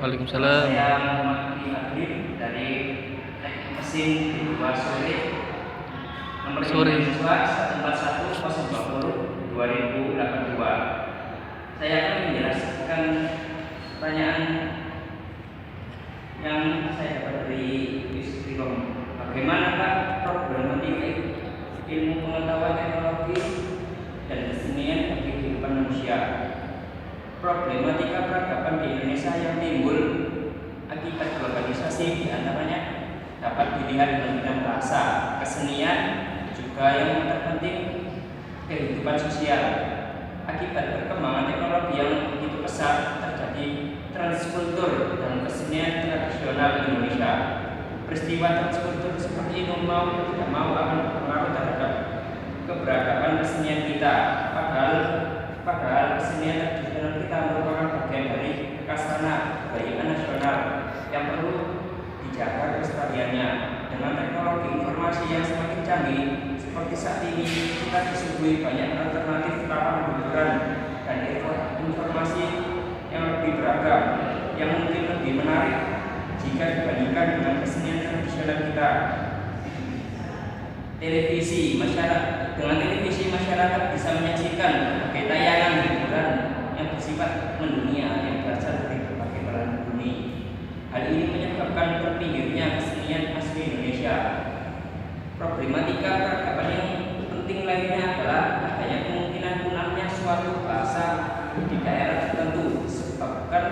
Waalaikumsalam. Saya Muhammad Fadli dari Teknik Mesin di Dua Sore. Nomor mahasiswa 141020 2082. Saya akan menjelaskan pertanyaan yang saya dapat dari Wisrikom. Bagaimanakah problematika ilmu pengetahuan teknologi dan kesenian bagi kehidupan manusia? Problematika peradaban di Indonesia yang timbul akibat globalisasi diantaranya dapat dilihat dalam bidang bahasa, kesenian, juga yang terpenting kehidupan sosial. Akibat perkembangan teknologi yang begitu pesat, terjadi transkultur dalam kesenian tradisional Indonesia. Peristiwa transkultur seperti ini mau tidak mau akan berpengaruh terhadap keberagaman kesenian kita. Padahal kesenian tradisional kita merupakan bagian dari kekayaan budaya nasional yang perlu dijaga kelestariannya. Dengan teknologi informasi yang semakin canggih seperti saat ini, kita disuguhi banyak alternatif tawaran hiburan dan informasi yang lebih beragam, yang mungkin lebih menarik jika dibandingkan dengan kesenian tradisional kita. Dengan televisi masyarakat bisa menyaksikan berbagai tayangan hiburan yang bersifat mendunia yang berasal dari berbagai belahan bumi. Hal ini menyebabkan terpinggirnya kesenian asli Indonesia. Problematika peradaban yang penting lainnya adalah adanya kemungkinan punahnya suatu bahasa di daerah tertentu disebabkan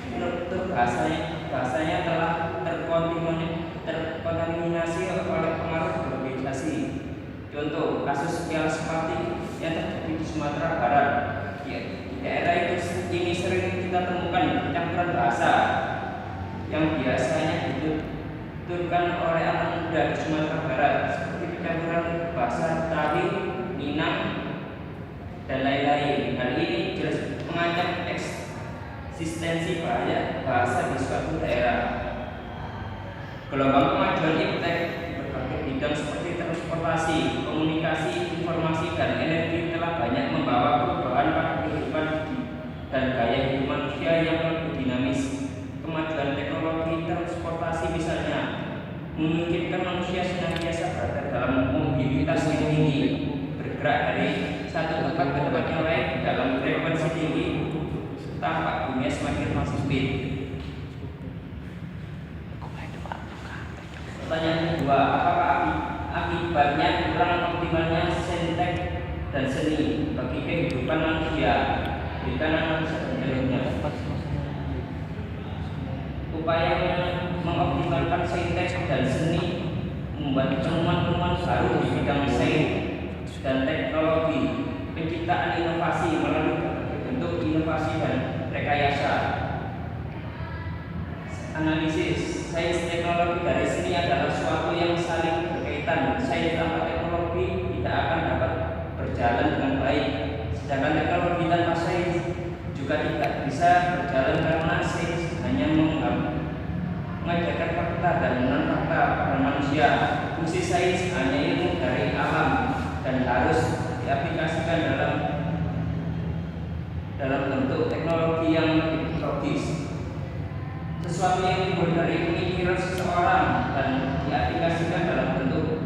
penutur bahasanya telah terkontaminasi oleh pengaruh globalisasi. Contoh kasus yang seperti yang terjadi di Sumatera Barat. Di daerah ini sering kita temukan campuran bahasa yang biasanya dituturkan oleh anak muda di Sumatera Barat, seperti campuran bahasa Betawi, Minang, dan lain-lain. Hal ini jelas mengancam eksistensi bahasa di suatu daerah. Gelombang kemajuan iptek di berbagai bidang seperti transportasi, komunikasi, informasi, dan energi telah banyak membawa perubahan pada kehidupan dan gaya hidup manusia yang lebih dinamis. Kemajuan teknologi transportasi misalnya memungkinkan manusia senantiasa berada dalam mobilitas yang tinggi, bergerak dari satu tempat ke tempat yang lain dalam frekuensi tinggi, tampak dunia semakin sempit. Pertanyaan kedua, apakah akibatnya kurang optimalnya saintek dan seni bagi kehidupan manusia? Berikan analisa menurutnya. Upaya mengoptimalkan saintek dan seni membuat temuan-temuan baru di bidang sains dan teknologi, penciptaan inovasi melalui berbagai bentuk inovasi dan rekayasa. Analisis sains teknologi dari seni adalah suatu yang saling berkaitan. Sains tanpa teknologi tidak akan dapat berjalan dengan baik, sedangkan teknologi tanpa sains juga tidak bisa berjalan karena sains hanya mengajarkan fakta dan non-fakta pada manusia. Fungsi sains hanya ilmu dari alam dan harus diaplikasikan dalam bentuk teknologi yang lebih logis. Sesuatu yang timbul dari pemikiran seseorang dan diaplikasikan dalam bentuk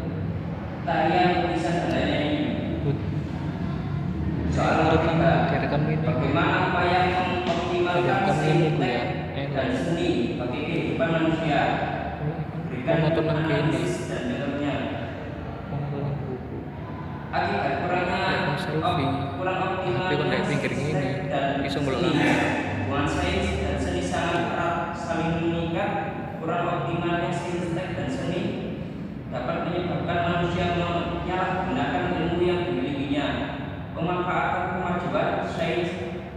tarian, tulisan, dan lain-lain. Soal ketiga, bagaimana upaya mengoptimalkan saintek dan seni bagi kehidupan manusia? Berikan analisis dan metodenya. Akibat kurang optimalnya saintek dan seni, hubungan sains dan seni sangat erat saling mengikat. Kurang optimalnya saintek dan seni dapat menyebabkan manusia menyalahgunakan ilmu yang dimilikinya. Pemanfaatan kemajuan sains,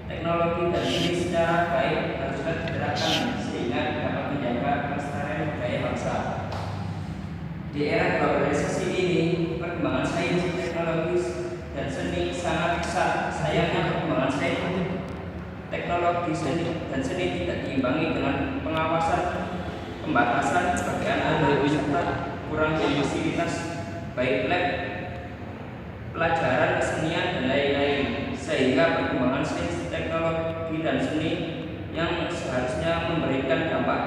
teknologi, dan seni secara baik haruslah diterapkan sehingga dapat menjaga kelestarian budaya bangsa. Di era globalisasi ini, perkembangan sains, teknologi, dan seni sangat pesat. Sayangnya perkembangan sains, teknologi, dan seni tidak diimbangi dengan pengawasan, pembatasan, perbedaan anak, serta kurangnya fasilitas baik lab, pelajaran kesenian, dan lain-lain, sehingga perkembangan sains, teknologi, dan seni yang seharusnya memberikan dampak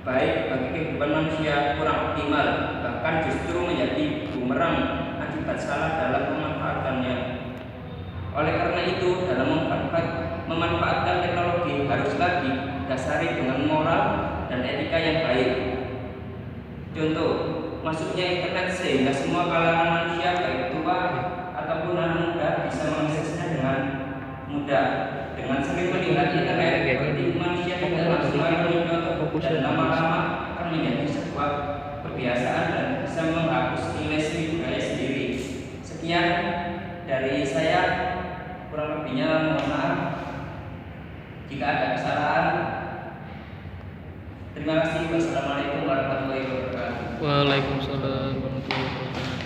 baik bagi kehidupan manusia kurang optimal, bahkan justru menjadi bumerang akibat salah dalam memanfaatkannya. Oleh karena itu, dalam memanfaatkan teknologi haruslah didasari dengan moral dan etika yang baik. Contoh, masuknya internet sehingga semua kalangan manusia baik tua ataupun anak muda bisa mengaksesnya dengan mudah. Dengan sering melihat internet, berarti manusia tidak langsung mencontoh dan lama-lama akan menjadi sebuah kebiasaan dan bisa menghapus nilai seni budaya sendiri. Sekian dari saya, kurang lebihnya mohon maaf jika ada kesalahan. Terima kasih. Wassalamualaikum warahmatullahi wabarakatuh. Waalaikumsalam warahmatullahi wabarakatuh.